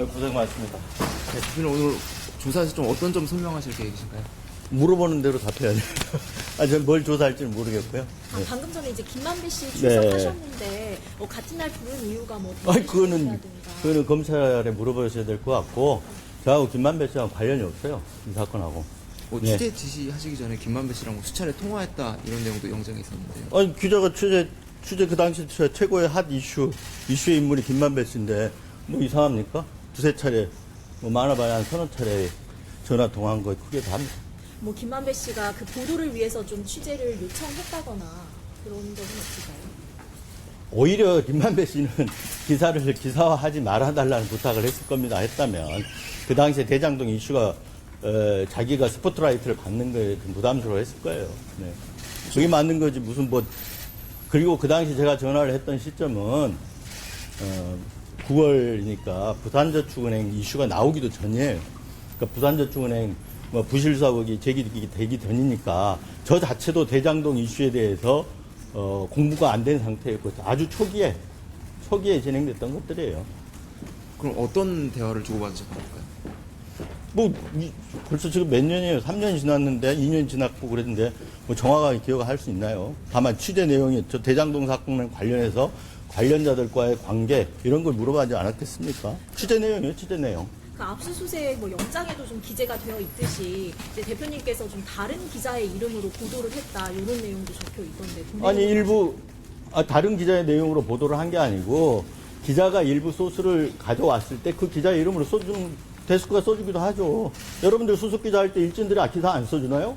고생 많습니다. 네, 대표님 오늘 조사에서 좀 어떤 점 설명하실 계획이신가요? 물어보는 대로 답해야죠. 저는 뭘 조사할지는 모르겠고요. 아, 네. 방금 전에 이제 김만배 씨 네. 출석하셨는데 같은 날 부른 이유가 뭐 그거는 검찰에 물어보셔야 될 것 같고, 저하고 김만배 씨하고 관련이 없어요. 이 사건하고. 네. 취재 지시하시기 전에 김만배 씨랑 수차례 통화했다 이런 내용도 영장에 있었는데요. 기자가 취재 그 당시 최고의 핫 이슈의 인물이 김만배 씨인데, 뭐 이상합니까? 두세 차례, 뭐 많아봐야 한 서너 차례 전화 통화한 거 크게 답니다. 뭐 김만배 씨가 그 보도를 위해서 좀 취재를 요청했다거나 그런 적은 없을까요? 오히려 김만배 씨는 기사를 기사화하지 말아달라는 부탁을 했을 겁니다. 했다면 그 당시에 대장동 이슈가 자기가 스포트라이트를 받는 거에 좀 부담스러워했을 거예요. 네. 그게 맞는 거지 무슨 뭐. 그리고 그 당시 제가 전화를 했던 시점은 9월이니까 부산저축은행 이슈가 나오기도 전이에요. 그러니까 부산저축은행 뭐 부실수사 의혹이 제기되기 전이니까 저 자체도 대장동 이슈에 대해서 공부가 안 된 상태였고 아주 초기에 진행됐던 것들이에요. 그럼 어떤 대화를 주고받으셨던 걸까요? 벌써 지금 몇 년이에요? 3년이 지났는데, 2년 지났고 그랬는데, 뭐 정확하게 기억할 수 있나요? 다만 취재 내용이 저 대장동 사건 관련해서 관련자들과의 관계, 이런 걸 물어보지 않았겠습니까? 취재 내용이에요, 취재 내용. 그 압수수색 뭐 영장에도 좀 기재가 되어 있듯이 이제 대표님께서 좀 다른 기자의 이름으로 보도를 했다 이런 내용도 적혀 있던데. 아니, 일부, 다른 기자의 내용으로 보도를 한 게 아니고, 기자가 일부 소스를 가져왔을 때 그 기자의 이름으로 데스크가 써주기도 하죠. 여러분들 수석 기자 할 때 일진들이 기사 안 써주나요?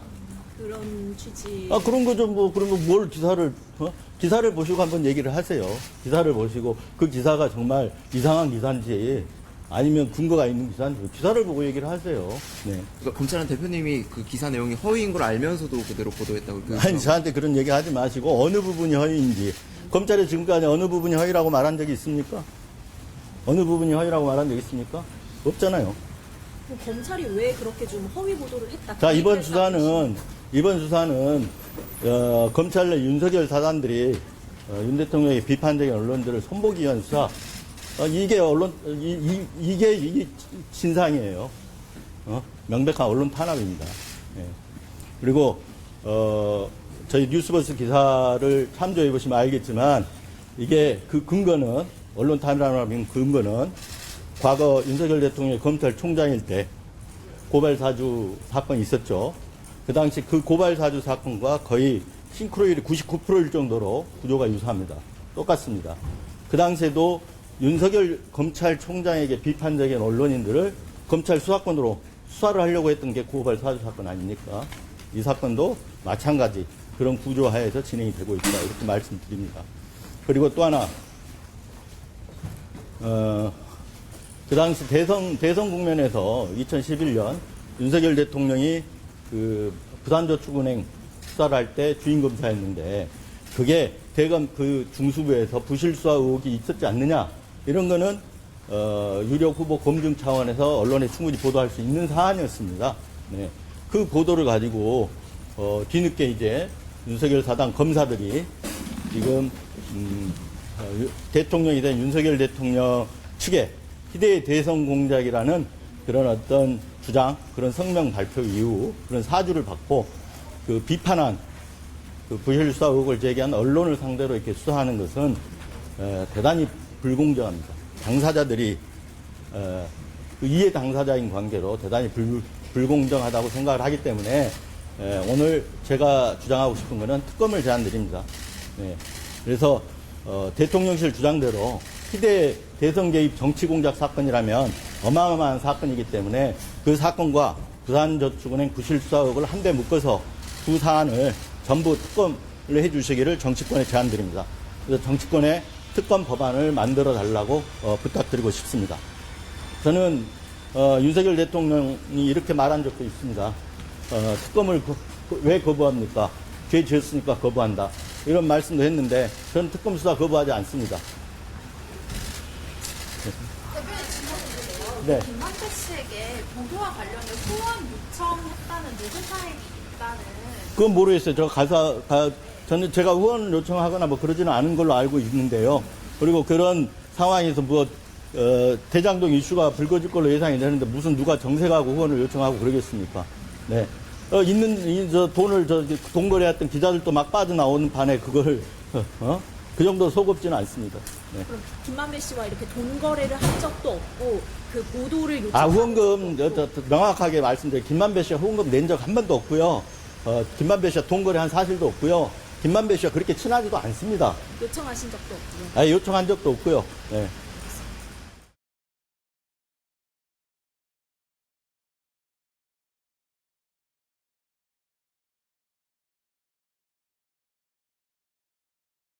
그런 취지. 그런 거죠. 그러면 뭘 기사를 보시고 한번 얘기를 하세요. 기사를 보시고 그 기사가 정말 이상한 기사인지 아니면 근거가 있는 기사인지 기사를 보고 얘기를 하세요. 네. 그러니까 검찰은 대표님이 그 기사 내용이 허위인 걸 알면서도 그대로 보도했다고. 아니, 저한테 그런 얘기 하지 마시고 어느 부분이 허위인지. 검찰이 지금까지 어느 부분이 허위라고 말한 적이 있습니까? 어느 부분이 허위라고 말한 적이 있습니까? 없잖아요. 검찰이 왜 그렇게 좀 허위 보도를 했다? 자, 이번 수사는 검찰 내 윤석열 사단들이 윤 대통령의 비판적인 언론들을 손보기 위한 수사. 이게 진상이에요. 명백한 언론 탄압입니다. 예. 그리고 저희 뉴스버스 기사를 참조해 보시면 알겠지만 이게 그 근거는 언론 탄압의 근거는 과거 윤석열 대통령이 검찰총장일 때 고발사주 사건이 있었죠. 그 당시 그 고발사주 사건과 거의 싱크로율이 99%일 정도로 구조가 유사합니다. 똑같습니다. 그 당시에도 윤석열 검찰총장에게 비판적인 언론인들을 검찰 수사권으로 수사를 하려고 했던 게 고발사주 사건 아닙니까? 이 사건도 마찬가지 그런 구조하에서 진행이 되고 있다. 이렇게 말씀드립니다. 그리고 또 하나, 그 당시 대선 국면에서 2011년 윤석열 대통령이 그 부산저축은행 수사를 할 때 주임검사였는데 그게 대검 그 중수부에서 부실수사 의혹이 있었지 않느냐 이런 거는 유력 후보 검증 차원에서 언론에 충분히 보도할 수 있는 사안이었습니다. 네. 그 보도를 가지고 뒤늦게 이제 윤석열 사당 검사들이 지금 대통령이 된 윤석열 대통령 측에 희대의 대선 공작이라는 그런 어떤 주장, 그런 성명 발표 이후 그런 사주를 받고 그 비판한 그 부실수사 의혹을 제기한 언론을 상대로 이렇게 수사하는 것은 대단히 불공정합니다. 당사자들이 그 이해 당사자인 관계로 대단히 불공정하다고 생각을 하기 때문에 오늘 제가 주장하고 싶은 것은 특검을 제안드립니다. 네. 그래서 대통령실 주장대로 희대 대선 개입 정치 공작 사건이라면 어마어마한 사건이기 때문에 그 사건과 부산저축은행 부실수사 의혹을 한데 묶어서 두 사안을 전부 특검을 해주시기를 정치권에 제안드립니다. 그래서 정치권에 특검 법안을 만들어 달라고 부탁드리고 싶습니다. 저는 윤석열 대통령이 이렇게 말한 적도 있습니다. 특검을 왜 거부합니까? 죄 지었으니까 거부한다. 이런 말씀도 했는데 저는 특검 수사 거부하지 않습니다. 대표님 질문인데요. 네. 김만배 씨에게 보도와 관련해 후원 요청했다는 누구 사인이 있다는. 그건 모르겠어요. 저는 제가 후원 요청하거나 뭐 그러지는 않은 걸로 알고 있는데요. 그리고 그런 상황에서 대장동 이슈가 불거질 걸로 예상이 되는데 무슨 누가 정색하고 후원을 요청하고 그러겠습니까? 네. 돈을 동거래했던 기자들도 막 빠져나오는 판에 그걸, 그 정도 속업지는 않습니다. 네. 그럼 김만배 씨와 이렇게 돈 거래를 한 적도 없고 그 보도를 요청한 후원금, 적도 없고. 명확하게 말씀드려요. 김만배 씨가 후원금 낸 적 한 번도 없고요. 김만배 씨가 돈 거래한 사실도 없고요. 김만배 씨가 그렇게 친하지도 않습니다. 요청하신 적도 없고요. 요청한 적도 없고요. 네.